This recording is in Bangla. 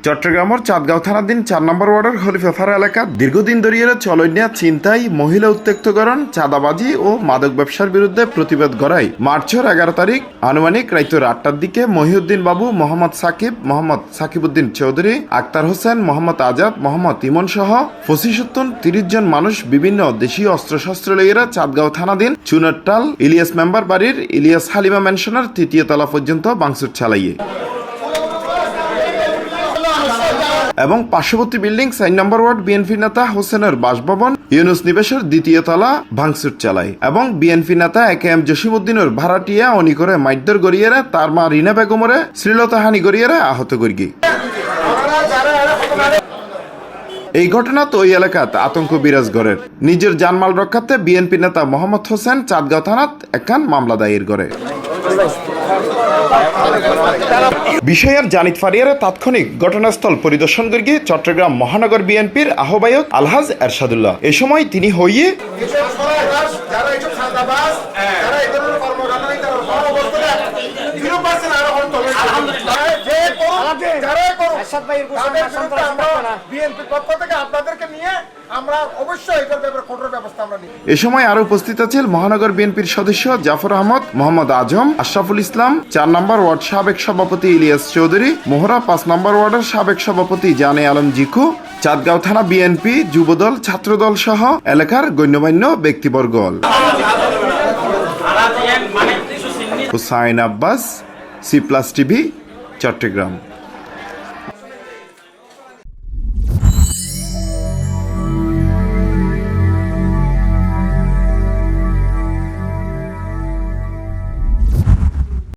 চট্টগ্রামের চাঁদগাঁও থানাধীন ৪ নম্বর ওয়ার্ডের খলিফাপাড়া এলাকার দীর্ঘদিন ধরে চলনিয়া ছিনতাই, মহিলা উত্ত্যক্তকরণ, চাঁদাবাজি ও মাদক ব্যবসার বিরুদ্ধে প্রতিবাদ করায় মার্চের ১১ তারিখ আনুমানিক রাত ৮টার দিকে মহিউদ্দিন বাবু, মোহাম্মদ সাকিব, মোহাম্মদ সাকিবউদ্দিন চৌধুরী, আক্তার হোসেন, মোহাম্মদ আজাদ, মোহাম্মদ ইমন সহ ২৫-৩০ জন মানুষ বিভিন্ন দেশীয় অস্ত্রশস্ত্র লইয়েরা চাঁদগাঁও থানাধীন চুনারটাল ইলিয়াস মেম্বার বাড়ির ইলিয়াস হালিমা ম্যানশনের ৩য় তলা পর্যন্ত ভাঙচুর চালাইয়ে এবং পার্শ্ববর্তী বিল্ডিং ৪ নম্বর ওয়ার্ড বিএনপি নেতা হোসেনের বাসভবন ইউনুস নিবেশের ২য় তলা ভাঙচুর চালায় এবং বিএনপি নেতা একেএম জসিমউদ্দিনের ভাড়াটিয়া অনি করে মাইদ্যর গড়িয়েরা তার মা রিনা বেগমরে শ্লীলতাহানি গড়িয়েরা আহত করি। এই ঘটনাত ওই এলাকাত আতঙ্ক বিরাজ গড়ের। নিজের জানমাল রক্ষার্থে বিএনপি নেতা মোহাম্মদ হোসেন চাঁদগাঁও থানাত একখান মামলা দায়ের করে। বিষয়ের জানিত ফারিয়ারে তাৎক্ষণিক ঘটনাস্থল পরিদর্শন করি চট্টগ্রাম মহানগর বিএনপির আহ্বায়ক আলহাজ এরশাদুল্লাহ। এ সময় তিনি হইয়ে এ সময় আরো উপস্থিত আছেন মহানগর বিএনপির সদস্য জাফর আহমদ, মোহাম্মদ আজম, আশরাফুল ইসলাম, ৪ নম্বর ওয়ার্ড সাবেক সভাপতি ইলিয়াস চৌধুরী, মোহরা ৫ নম্বর ওয়ার্ডের সাবেক সভাপতি জানে আলম জিকু, চাঁদগাঁও থানা বিএনপি, যুবদল, ছাত্রদল সহ এলাকার গণ্যমান্য ব্যক্তিবর্গ। Hussain Abbas, C plus TV, Chittagong.